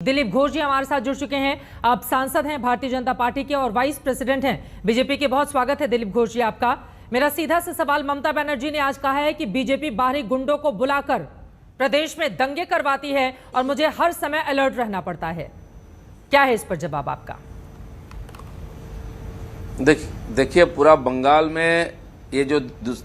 दिलीप घोष जी हमारे साथ जुड़ चुके हैं। आप सांसद हैं भारतीय जनता पार्टी के और वाइस प्रेसिडेंट हैं बीजेपी के। बहुत स्वागत है दिलीप घोष जी आपका। मेरा सीधा सा सवाल, ममता बनर्जी ने आज कहा है कि बीजेपी बाहरी गुंडों को बुलाकर प्रदेश में दंगे करवाती है और मुझे हर समय अलर्ट रहना पड़ता है। क्या है इस पर जवाब आपका? देखिए पूरा बंगाल में ये जो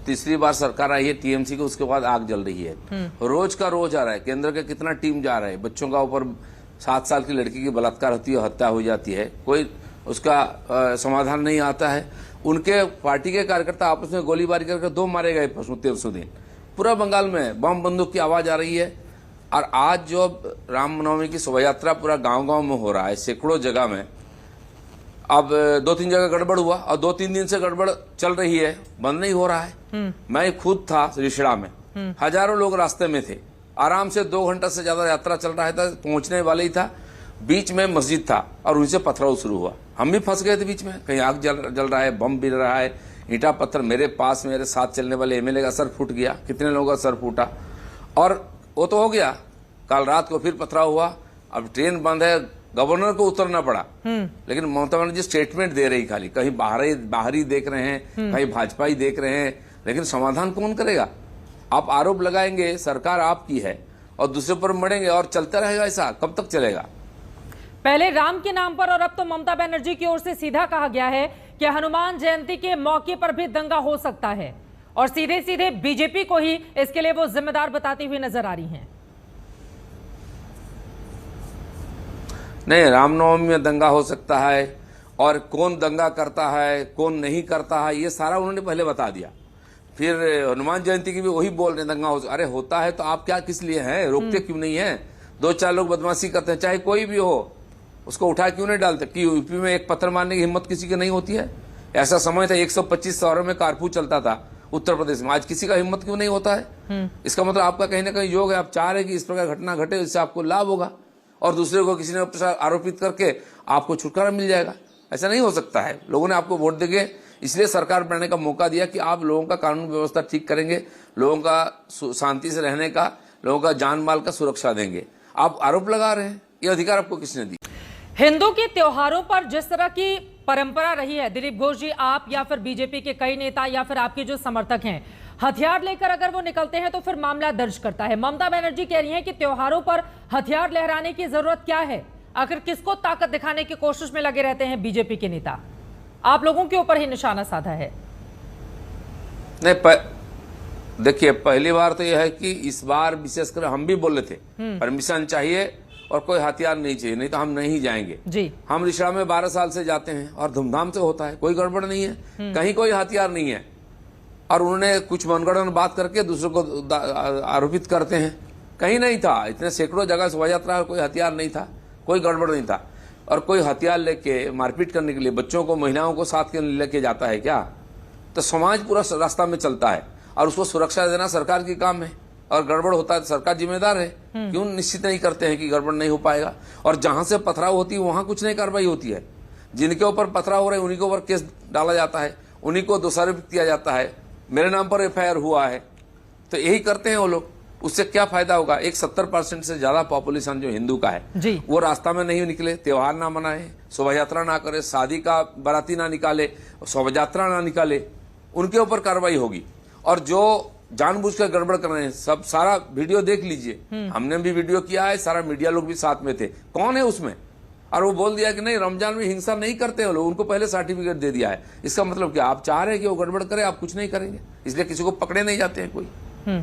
तीसरी बार सरकार आई है टीएमसी की, उसके बाद आग जल रही है। रोज का रोज आ रहा है। केंद्र का कितना टीम जा रहा है, बच्चों का ऊपर 7 साल की लड़की की बलात्कार होती है, हत्या हो जाती है, कोई उसका समाधान नहीं आता है। उनके पार्टी के कार्यकर्ता आपस में गोलीबारी करके 2 मारे गए परसों दिन। पूरा बंगाल में बम बंदूक की आवाज आ रही है। और आज जो रामनवमी की शोभा यात्रा पूरा गांव-गांव में हो रहा है, सैकड़ों जगह में। अब 2-3 जगह गड़बड़ हुआ और 2-3 दिन से गड़बड़ चल रही है, बंद नहीं हो रहा है। मैं खुद था रिषड़ा में, हजारों लोग रास्ते में थे। आराम से 2 घंटा से ज्यादा यात्रा चल रहा था, पहुंचने वाले ही था। बीच में मस्जिद था और उनसे पथराव शुरू हुआ। हम भी फंस गए थे बीच में। कहीं आग जल रहा है, बम गिर रहा है, ईंटा पत्थर। मेरे पास मेरे साथ चलने वाले एमएलए का सर फूट गया, कितने लोगों का सर फूटा। और वो तो हो गया। कल रात को फिर पथराव हुआ। अब ट्रेन बंद है, गवर्नर को उतरना पड़ा। लेकिन ममता बनर्जी स्टेटमेंट दे रही खाली, कहीं बाहरी देख रहे हैं, कहीं भाजपा ही देख रहे हैं। लेकिन समाधान कौन करेगा? आप आरोप लगाएंगे, सरकार आपकी है, और दूसरे पर मरेंगे और चलता रहेगा। ऐसा कब तक चलेगा? पहले राम के नाम पर और अब तो ममता बनर्जी की ओर से सीधा कहा गया है कि हनुमान जयंती के मौके पर भी दंगा हो सकता है, और सीधे सीधे बीजेपी को ही इसके लिए वो जिम्मेदार बताती हुई नजर आ रही हैं। नहीं, रामनवमी में दंगा हो सकता है, और कौन दंगा करता है कौन नहीं करता है ये सारा उन्होंने पहले बता दिया। फिर हनुमान जयंती की भी वही बोल रहे दंगा हो। अरे होता है तो आप क्या किस लिए हैं? रोकते क्यों नहीं है? 2-4 लोग बदमाशी करते हैं, चाहे कोई भी हो, उसको उठा क्यों नहीं डालते? कि यूपी में एक पत्थर मारने की हिम्मत किसी की नहीं होती है? ऐसा समय था 125 शहरों में कारफू चलता था उत्तर प्रदेश में, आज किसी का हिम्मत क्यों नहीं होता है? इसका मतलब आपका कहीं ना कहीं योग है। आप चाह रहे कि इस प्रकार घटना घटे, इससे आपको लाभ होगा और दूसरे को किसी ने आरोपित करके आपको छुटकारा मिल जाएगा। ऐसा नहीं हो सकता है। लोगों ने आपको वोट देके इसलिए सरकार बनाने का मौका दिया कि आप लोगों का कानून व्यवस्था ठीक करेंगे, लोगों का शांति से रहने का, लोगों का जान माल का सुरक्षा देंगे। आप आरोप लगा रहे हैं, ये अधिकार आपको किसने दिया? हिंदू के त्योहारों पर जिस तरह की परंपरा रही है, दिलीप घोष जी, आप या फिर बीजेपी के कई नेता या फिर आपके जो समर्थक हैं, हथियार लेकर अगर वो निकलते हैं तो फिर मामला दर्ज करता है। ममता बनर्जी कह रही हैं कि त्योहारों पर हथियार लहराने की जरूरत क्या है? आखिर किसको ताकत दिखाने की कोशिश में लगे रहते हैं बीजेपी के नेता? आप लोगों के ऊपर ही निशाना साधा है। नहीं, देखिए पहली बार तो यह है कि इस बार विशेषकर हम भी बोले थे परमिशन चाहिए और कोई हथियार नहीं चाहिए, नहीं तो हम नहीं जाएंगे जी। हम रिषड़ा में 12 साल से जाते हैं और धूमधाम से होता है, कोई गड़बड़ नहीं है, कहीं कोई हथियार नहीं है। और उन्होंने कुछ मनगढ़ंत बात करके दूसरों को आरोपित करते हैं। कहीं नहीं था, इतने सैकड़ों जगह शोभा यात्रा, कोई हथियार नहीं था, कोई गड़बड़ नहीं था। और कोई हथियार लेके मारपीट करने के लिए बच्चों को, महिलाओं को साथ के लेके जाता है क्या? तो समाज पूरा रास्ता में चलता है और उसको सुरक्षा देना सरकार की काम है। और गड़बड़ होता है तो सरकार जिम्मेदार है। क्यों निश्चित नहीं करते हैं कि गड़बड़ नहीं हो पाएगा? और जहां से पथराव होती है वहां कुछ नहीं कार्रवाई होती है। जिनके ऊपर पथराव हो रहे हैं उन्हीं के ऊपर केस डाला जाता है, उन्हीं को दोषारोपित किया जाता है। मेरे नाम पर एफआईआर हुआ है, तो यही करते हैं वो लोग। उससे क्या फायदा होगा? एक 70% से ज्यादा पॉपुलेशन जो हिंदू का है वो रास्ता में नहीं निकले, त्योहार ना मनाए, शोभा यात्रा ना करे, शादी का बाराती ना निकाले, शोभा यात्रा ना निकाले, उनके ऊपर कार्रवाई होगी। और जो जानबूझकर गड़बड़ कर रहे हैं, सब सारा वीडियो देख लीजिए। हमने भी वीडियो किया है, सारा मीडिया लोग भी साथ में थे। कौन है उसमें? और वो बोल दिया कि नहीं रमजान में हिंसा नहीं करते हैं लोग, उनको पहले सर्टिफिकेट दे दिया है। इसका मतलब क्या? आप चाह रहे हैं कि वो गड़बड़ करे, आप कुछ नहीं करेंगे, इसलिए किसी को पकड़े नहीं जाते हैं कोई।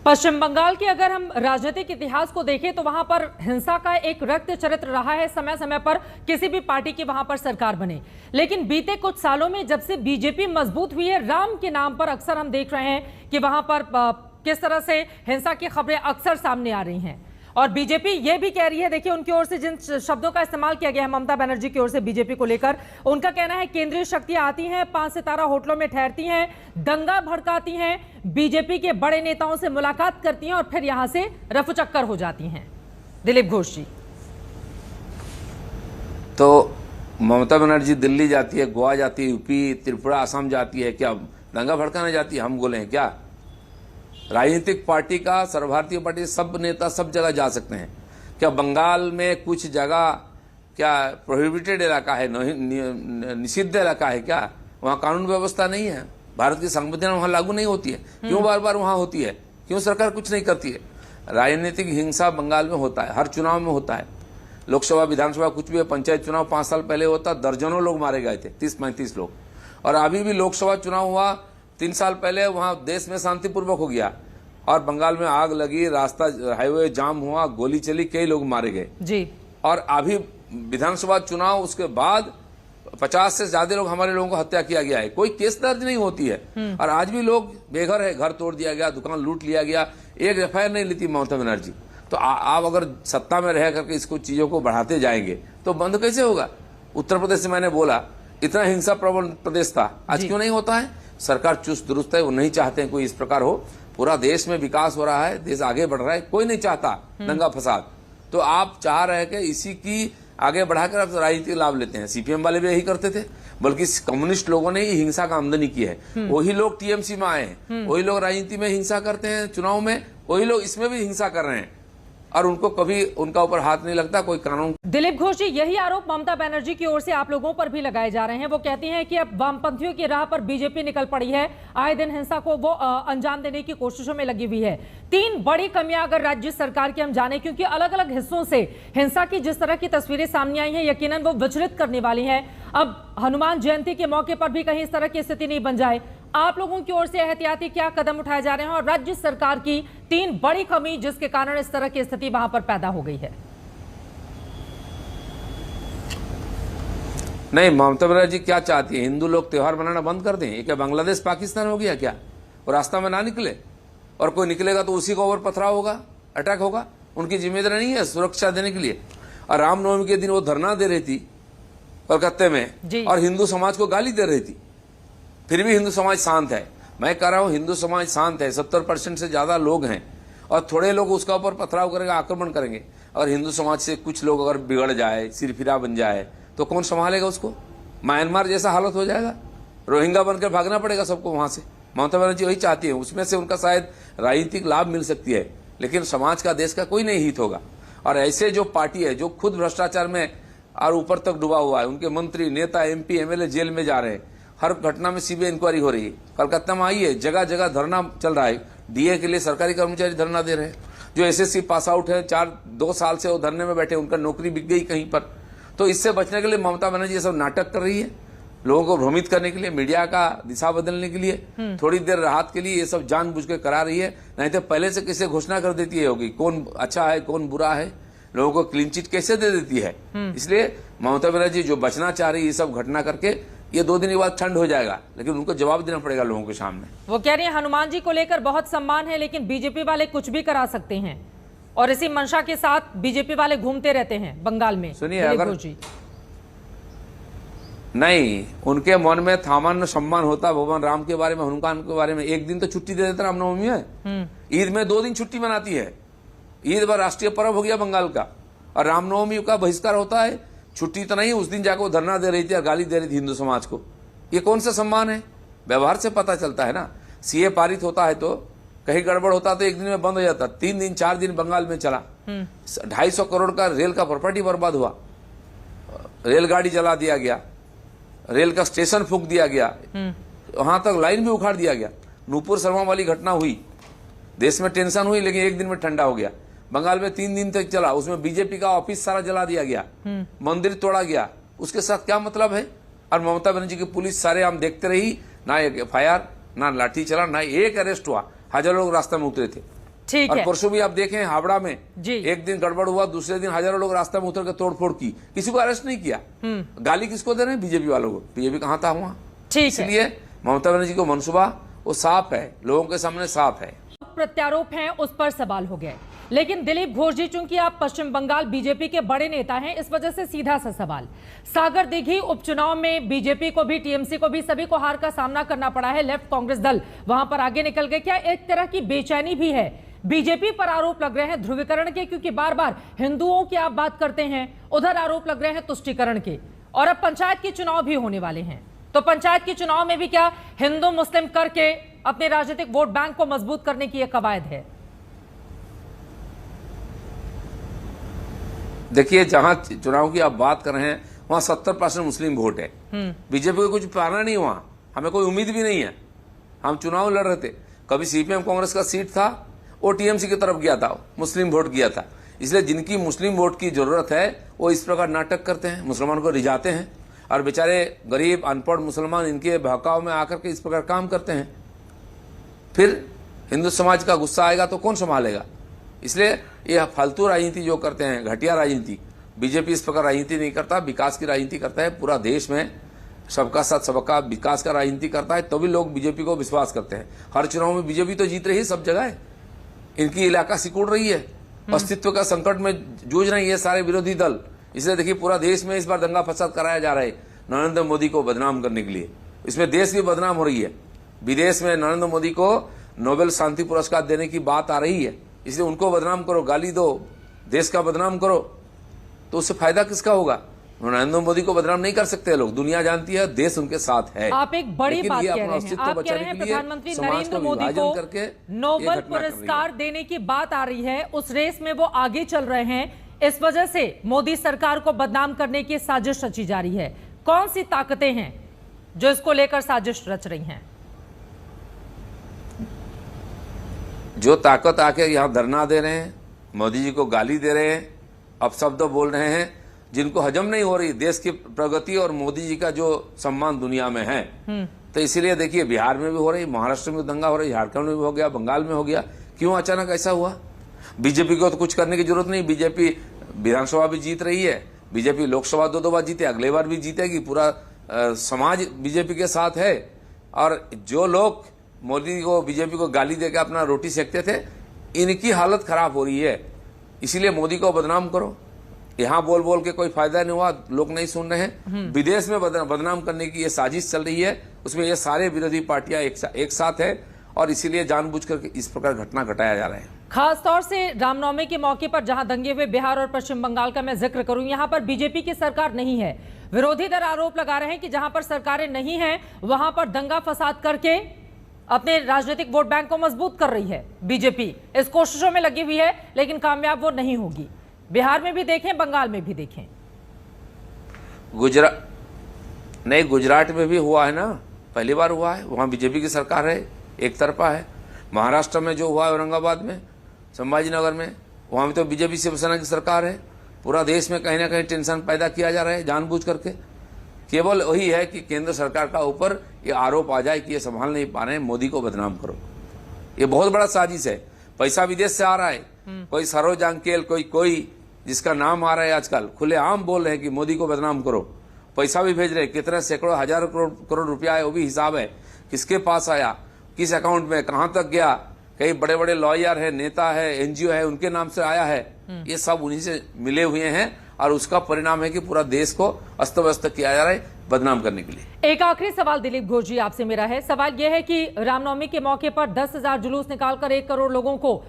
पश्चिम बंगाल के अगर हम राजनीतिक इतिहास को देखें तो वहां पर हिंसा का एक रक्त चरित्र रहा है समय समय पर, किसी भी पार्टी की वहां पर सरकार बने। लेकिन बीते कुछ सालों में जब से बीजेपी मजबूत हुई है, राम के नाम पर अक्सर हम देख रहे हैं कि वहां पर किस तरह से हिंसा की खबरें अक्सर सामने आ रही हैं। और बीजेपी ये भी कह रही है, देखिए उनकी ओर से जिन शब्दों का इस्तेमाल किया गया है ममता बनर्जी की ओर से बीजेपी को लेकर, उनका कहना है केंद्रीय शक्तियां आती हैं, 5 सितारा होटलों में ठहरती हैं, दंगा भड़काती हैं, बीजेपी के बड़े नेताओं से मुलाकात करती हैं और फिर यहां से रफूचक्कर हो जाती हैं। दिलीप घोष जी, तो ममता बनर्जी दिल्ली जाती है, गोवा जाती है, यूपी, त्रिपुरा, असम जाती है, क्या दंगा भड़काने जाती है? हम बोले हैं क्या? राजनीतिक पार्टी का, सर्वभारतीय पार्टी सब नेता सब जगह जा सकते हैं। क्या बंगाल में कुछ जगह क्या प्रोहिबिटेड इलाका है, निषिद्ध इलाका है क्या? वहाँ कानून व्यवस्था नहीं है, भारत की संविधान वहाँ लागू नहीं होती है, क्यों बार बार वहाँ होती है? क्यों सरकार कुछ नहीं करती है? राजनीतिक हिंसा बंगाल में होता है, हर चुनाव में होता है। लोकसभा विधानसभा कुछ भी है, पंचायत चुनाव 5 साल पहले होता, दर्जनों लोग मारे गए थे, 30-35 लोग। और अभी भी लोकसभा चुनाव हुआ 3 साल पहले, वहाँ देश में शांतिपूर्वक हो गया और बंगाल में आग लगी, रास्ता हाईवे जाम हुआ, गोली चली, कई लोग मारे गए जी। और अभी विधानसभा चुनाव उसके बाद 50 से ज्यादा लोग, हमारे लोगों को हत्या किया गया है, कोई केस दर्ज नहीं होती है। और आज भी लोग बेघर है, घर तोड़ दिया गया, दुकान लूट लिया गया, एक एफआईआर नहीं लेती ममता बनर्जी। तो आप अगर सत्ता में रह करके इसको चीजों को बढ़ाते जाएंगे तो बंद कैसे होगा? उत्तर प्रदेश से मैंने बोला इतना हिंसा प्रबल प्रदेश था, आज क्यों नहीं होता है? सरकार चुस्त दुरुस्त है, वो नहीं चाहते हैं कोई इस प्रकार हो। पूरा देश में विकास हो रहा है, देश आगे बढ़ रहा है, कोई नहीं चाहता दंगा फसाद। तो आप चाह रहे कि इसी की आगे बढ़ाकर आप राजनीतिक लाभ लेते हैं। सीपीएम वाले भी यही करते थे, बल्कि कम्युनिस्ट लोगों ने ही हिंसा का आमदनी की है। वही लोग टीएमसी में आए हैं, वही लोग राजनीति में हिंसा करते हैं, चुनाव में वही लोग इसमें भी हिंसा कर रहे हैं और उनको कभी उनका ऊपर हाथ नहीं लगता कोई कानून। दिलीप घोष जी, यही आरोप ममता बनर्जी की ओर से आप लोगों पर भी लगाए जा रहे हैं। वो कहती हैं कि अब वामपंथियों की राह पर बीजेपी निकल पड़ी है, आए दिन हिंसा को वो अंजाम देने की कोशिशों में लगी हुई है। 3 बड़ी कमियां अगर राज्य सरकार की हम जाने, क्योंकि अलग अलग हिस्सों से हिंसा की जिस तरह की तस्वीरें सामने आई हैं, यकीनन वो विचलित करने वाली हैं। अब हनुमान जयंती के मौके पर भी कहीं इस तरह की स्थिति नहीं बन जाए, आप लोगों की ओर से एहतियाती क्या कदम उठाए जा रहे हैं? और राज्य सरकार की 3 बड़ी कमी जिसके कारण इस तरह की स्थिति वहां पर पैदा हो गई है। नहीं, ममता बनर्जी क्या चाहती है? हिंदू लोग त्योहार मनाना बंद कर दें? ये क्या बांग्लादेश पाकिस्तान हो गया क्या? और रास्ता में ना निकले, और कोई निकलेगा तो उसी को ऊपर पथराव होगा, अटैक होगा। उनकी जिम्मेदारी नहीं है सुरक्षा देने के लिए। और रामनवमी के दिन वो धरना दे रही थी कलकत्ते में और हिंदू समाज को गाली दे रही थी, फिर भी हिंदू समाज शांत है। मैं कह रहा हूं हिंदू समाज शांत है, 70% से ज्यादा लोग हैं और थोड़े लोग उसका ऊपर पथराव करेंगे, आक्रमण करेंगे। और हिंदू समाज से कुछ लोग अगर बिगड़ जाए, सिरफिरा बन जाए, तो कौन संभालेगा उसको? म्यांमार जैसा हालत हो जाएगा, रोहिंग्या बनकर भागना पड़ेगा सबको वहां से। ममता बनर्जी वही चाहती है, उसमें से उनका शायद राजनीतिक लाभ मिल सकती है, लेकिन समाज का, देश का कोई नहीं हित होगा। और ऐसे जो पार्टी है जो खुद भ्रष्टाचार में और ऊपर तक डूबा हुआ है, उनके मंत्री, नेता, एमपी, एमएलए जेल में जा रहे हैं, हर घटना में सीबीआई इंक्वायरी हो रही है। कलकत्ता में आई है, जगह जगह धरना चल रहा है, डीए के लिए सरकारी कर्मचारी धरना दे रहे हैं। जो एसएससी पास आउट है, 2 साल से वो धरने में बैठे, उनका नौकरी बिक गई कहीं पर। तो इससे बचने के लिए ममता बनर्जी ये सब नाटक कर रही है, लोगों को भ्रमित करने के लिए, मीडिया का दिशा बदलने के लिए, थोड़ी देर राहत के लिए ये सब जानबूझ के करा रही है। नहीं तो पहले से कैसे घोषणा कर देती है होगी कौन अच्छा है कौन बुरा है, लोगों को क्लीन चिट कैसे दे देती है। इसलिए ममता बनर्जी जो बचना चाह रही है ये सब घटना करके, ये 2 दिन के बाद ठंड हो जाएगा, लेकिन उनको जवाब देना पड़ेगा लोगों के सामने। वो कह रही है हनुमान जी को लेकर बहुत सम्मान है, लेकिन बीजेपी वाले कुछ भी करा सकते हैं, और इसी मंशा के साथ बीजेपी वाले घूमते रहते हैं बंगाल में। सुनिए, अगर नहीं उनके मन में सामान्य सम्मान होता भगवान राम के बारे में, हनुमान के बारे में, एक दिन तो छुट्टी दे देते रामनवमी में। ईद में 2 दिन छुट्टी मनाती है, ईद बार राष्ट्रीय पर्व हो गया बंगाल का, और रामनवमी का बहिष्कार होता है, छुट्टी तो नहीं। उस दिन जाकर वो धरना दे रही थी और गाली दे रही थी हिंदू समाज को। ये कौन सा सम्मान है? व्यवहार से पता चलता है ना। सीए पारित होता है तो कहीं गड़बड़ होता तो 1 दिन में बंद हो जाता, 3 दिन 4 दिन बंगाल में चला। 250 करोड़ का रेल का प्रॉपर्टी बर्बाद हुआ, रेलगाड़ी जला दिया गया, रेल का स्टेशन फूंक दिया गया, वहां तक लाइन भी उखाड़ दिया गया। नूपुर शर्मा वाली घटना हुई, देश में टेंशन हुई, लेकिन 1 दिन में ठंडा हो गया। बंगाल में 3 दिन तक चला, उसमें बीजेपी का ऑफिस सारा जला दिया गया, मंदिर तोड़ा गया। उसके साथ क्या मतलब है? और ममता बनर्जी की पुलिस सारे हम देखते रही, ना एक एफआईआर, ना लाठी चला, ना एक अरेस्ट हुआ, हजारों लोग रास्ते में उतरे थे। ठीक और है। परसों भी आप देखें हावड़ा में जी। 1 दिन गड़बड़ हुआ, दूसरे दिन हजारों लोग रास्ते में उतर के तोड़फोड़ की, किसी को अरेस्ट नहीं किया। गाली किसको दे रहे हैं? बीजेपी वालों को। बीजेपी कहाँ था वहां? इसलिए ममता बनर्जी को मनसूबा वो साफ है, लोगों के सामने साफ है। प्रत्यारोप हैं उस पर सवाल हो गए, लेकिन दिलीप घोष जी, चूंकि आप पश्चिम बंगाल बीजेपी के बड़े नेता हैं, इस वजह से सीधा सा सवाल, सागर दीघी उपचुनाव में बीजेपी को भी, टीएमसी को भी, सभी को हार का सामना करना पड़ा है। लेफ्ट कांग्रेस दल वहां पर आगे निकल गए। क्या एक तरह की बेचैनी भी है? बीजेपी पर आरोप लग रहे हैं ध्रुवीकरण के, क्योंकि बार बार हिंदुओं की आप बात करते हैं, उधर आरोप लग रहे हैं तुष्टीकरण के, और अब पंचायत के चुनाव भी होने वाले हैं। तो पंचायत के चुनाव में भी क्या हिंदू मुस्लिम करके अपने राजनीतिक वोट बैंक को मजबूत करने की यह कवायद है? देखिए, जहां चुनाव की आप बात कर रहे हैं वहां 70% मुस्लिम वोट है। बीजेपी को कुछ पाना नहीं, वहां हमें कोई उम्मीद भी नहीं है। हम चुनाव लड़ रहे थे, कभी सीपीएम कांग्रेस का सीट था, वो टीएमसी की तरफ गया था, मुस्लिम वोट गया था। इसलिए जिनकी मुस्लिम वोट की जरूरत है वो इस प्रकार नाटक करते हैं, मुसलमान को रिझाते हैं, और बेचारे गरीब अनपढ़ मुसलमान इनके बहकाव में आकर के इस प्रकार काम करते हैं। फिर हिंदू समाज का गुस्सा आएगा तो कौन संभालेगा? इसलिए ये फालतू राजनीति जो करते हैं, घटिया राजनीति, बीजेपी इस प्रकार राजनीति नहीं करता, विकास की राजनीति करता है। पूरा देश में सबका साथ सबका विकास का राजनीति करता है, तभी लोग बीजेपी को विश्वास करते हैं। हर चुनाव में बीजेपी तो जीत रही है, सब जगह है, इनकी इलाका सिकुड़ रही है, अस्तित्व का संकट में जूझ रही है सारे विरोधी दल। इसलिए देखिए, पूरा देश में इस बार दंगा फसाद कराया जा रहा है नरेंद्र मोदी को बदनाम करने के लिए। इसमें देश भी बदनाम हो रही है, विदेश में नरेंद्र मोदी को नोबेल शांति पुरस्कार देने की बात आ रही है। इसलिए उनको बदनाम करो, गाली दो, देश का बदनाम करो, तो उससे फायदा किसका होगा? नरेंद्र मोदी को बदनाम नहीं कर सकते लोग, दुनिया जानती है, देश उनके साथ है। आप एक बड़ी बात कह रहे हैं, आप कह रहे हैं प्रधानमंत्री नरेंद्र मोदी को नोबेल पुरस्कार देने की बात आ रही है, उस रेस में वो आगे चल रहे हैं, इस वजह से मोदी सरकार को बदनाम करने की साजिश रची जा रही है। कौन सी ताकतें हैं जो इसको लेकर साजिश रच रही हैं? जो ताकत आके यहाँ धरना दे रहे हैं, मोदी जी को गाली दे रहे हैं, अपशब्द बोल रहे हैं, जिनको हजम नहीं हो रही देश की प्रगति और मोदी जी का जो सम्मान दुनिया में है। तो इसीलिए देखिए, बिहार में भी हो रही, महाराष्ट्र में दंगा हो रही, झारखंड में भी हो गया, बंगाल में हो गया। क्यों अचानक ऐसा हुआ? बीजेपी को तो कुछ करने की जरूरत नहीं, बीजेपी विधानसभा भी जीत रही है, बीजेपी लोकसभा 2 बार जीते, अगले बार भी जीतेगी। पूरा समाज बीजेपी के साथ है, और जो लोग मोदी को बीजेपी को गाली देकर अपना रोटी सेकते थे, इनकी हालत खराब हो रही है। इसीलिए मोदी को बदनाम करो। यहाँ बोल बोल के कोई फायदा नहीं हुआ, लोग नहीं सुन रहे हैं। विदेश में बदनाम करने की ये साजिश चल रही है, उसमें ये सारे विरोधी पार्टियां एक साथ है, और इसीलिए जानबूझकर इस प्रकार घटना घटाया जा रहा है। खास तौर से रामनवमी के मौके पर जहां दंगे हुए बिहार और पश्चिम बंगाल का मैं जिक्र करूं, यहां पर बीजेपी की सरकार नहीं है। विरोधी दल आरोप लगा रहे हैं कि जहां पर सरकारें नहीं है वहां पर दंगा फसाद करके अपने राजनीतिक वोट बैंक को मजबूत कर रही है। बीजेपी इस कोशिशों में लगी हुई है, लेकिन कामयाब वो नहीं होगी। बिहार में भी देखें, बंगाल में भी देखें, गुजरात में भी हुआ है ना, पहली बार हुआ है, वहां बीजेपी की सरकार है, एक तरफा है। महाराष्ट्र में जो हुआ है, औरंगाबाद में, संभाजीनगर में, वहां भी तो बीजेपी शिवसेना की सरकार है। पूरा देश में कहीं ना कहीं टेंशन पैदा किया जा रहा है जानबूझ करके। केवल वही है कि केंद्र सरकार का ऊपर ये आरोप आ जाए कि ये संभाल नहीं पा रहे हैं, मोदी को बदनाम करो। ये बहुत बड़ा साजिश है। पैसा विदेश से आ रहा है, कोई सरोज अंकेल, कोई जिसका नाम आ रहा है आजकल, खुलेआम बोल रहे हैं कि मोदी को बदनाम करो। पैसा भी भेज रहे हैं, कितने सैकड़ों हजारों करोड़ रुपया है, वो भी हिसाब है, किसके पास आया, किस अकाउंट में, कहां तक गया। कई बड़े बड़े लॉयर है, नेता है, एनजीओ है, उनके नाम से आया है। ये सब उन्हीं से मिले हुए हैं, और उसका परिणाम है कि पूरा देश को अस्त व्यस्त किया जा रहा है बदनाम करने के लिए। एक आखिरी सवाल दिलीप घोष जी आपसे मेरा है। सवाल यह है कि रामनवमी के मौके पर 10,000 जुलूस निकालकर 1 करोड़ लोगों को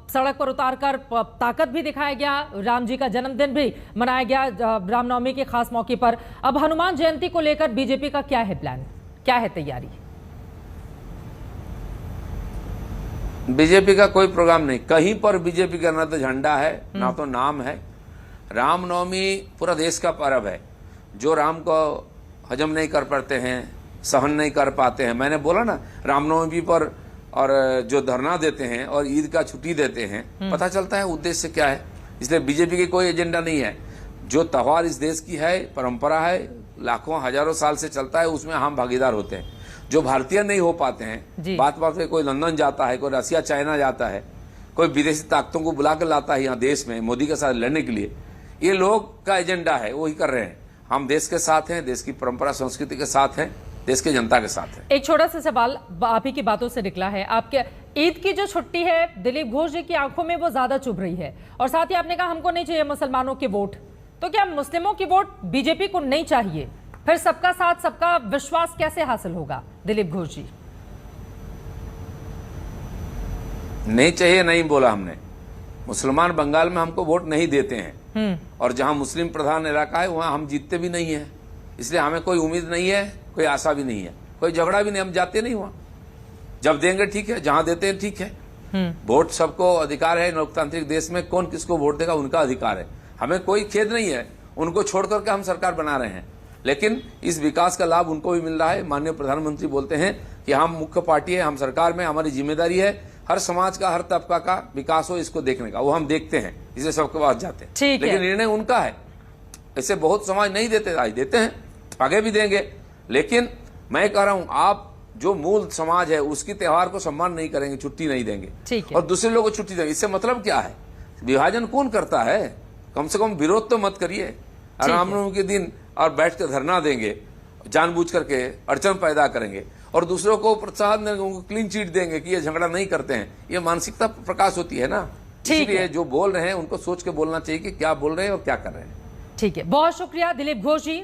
सड़क पर उतारकर ताकत भी दिखाया गया, राम जी का जन्मदिन भी मनाया गया रामनवमी के खास मौके पर। अब हनुमान जयंती को लेकर बीजेपी का क्या है प्लान, क्या है तैयारी? बीजेपी का कोई प्रोग्राम नहीं, कहीं पर बीजेपी का ना तो झंडा है ना तो नाम है। रामनवमी पूरा देश का पर्व है। जो राम को हजम नहीं कर पाते हैं, सहन नहीं कर पाते हैं, मैंने बोला ना, रामनवमी पर और जो धरना देते हैं और ईद का छुट्टी देते हैं, पता चलता है उद्देश्य क्या है। इसलिए बीजेपी की कोई एजेंडा नहीं है। जो त्योहार इस देश की है, परंपरा है, लाखों हजारों साल से चलता है, उसमें हम भागीदार होते हैं। जो भारतीय नहीं हो पाते हैं, बात बात पे कोई लंदन जाता है, कोई रसिया चाइना जाता है, कोई विदेशी ताकतों को बुला कर लाता है यहाँ देश में मोदी के साथ लड़ने के लिए। ये लोग का एजेंडा है, वही कर रहे हैं। हम देश के साथ हैं, देश की परंपरा संस्कृति के साथ हैं, देश की जनता के साथ है। एक छोटा सा सवाल आप ही की बातों से निकला है, आपके ईद की जो छुट्टी है दिलीप घोष जी की आंखों में वो ज्यादा चुभ रही है, और साथ ही आपने कहा हमको नहीं चाहिए मुसलमानों के वोट, तो क्या मुस्लिमों की वोट बीजेपी को नहीं चाहिए? फिर सबका साथ सबका विश्वास कैसे हासिल होगा दिलीप घोष जी? नहीं चाहिए नहीं बोला हमने। मुसलमान बंगाल में हमको वोट नहीं देते हैं, और जहां मुस्लिम प्रधान इलाका है वहां हम जीतते भी नहीं है। इसलिए हमें कोई उम्मीद नहीं है, कोई आशा भी नहीं है, कोई झगड़ा भी नहीं, हम जाते नहीं वहां। जब देंगे ठीक है, जहां देते हैं ठीक है। वोट सबको अधिकार है, लोकतांत्रिक देश में कौन किसको वोट देगा उनका अधिकार है। हमें कोई खेद नहीं है, उनको छोड़ करके हम सरकार बना रहे हैं, लेकिन इस विकास का लाभ उनको भी मिल रहा है। माननीय प्रधानमंत्री बोलते हैं कि हम मुख्य पार्टी है, हम सरकार में, हमारी जिम्मेदारी है हर समाज का, हर तबका का विकास हो, इसको देखने का। वो हम देखते हैं, इसे सबके पास जाते हैं, ठीक है। लेकिन निर्णय उनका है। ऐसे बहुत समाज नहीं देते, आज देते हैं, आगे भी देंगे। लेकिन मैं कह रहा हूं, आप जो मूल समाज है उसकी त्योहार को सम्मान नहीं करेंगे, छुट्टी नहीं देंगे, ठीक है। और दूसरे लोगों को छुट्टी देंगे, इससे मतलब क्या है? विभाजन कौन करता है? कम से कम विरोध तो मत करिए। रामनवमी के दिन और बैठ कर धरना देंगे, जानबूझ करके अड़चन पैदा करेंगे, और दूसरों को प्रोत्साहन देंगे, उनको क्लीन चिट देंगे कि ये झगड़ा नहीं करते हैं। ये मानसिकता प्रकाश होती है ना। इसलिए जो बोल रहे हैं उनको सोच के बोलना चाहिए कि क्या बोल रहे हैं और क्या कर रहे हैं। ठीक है, बहुत शुक्रिया दिलीप घोष जी।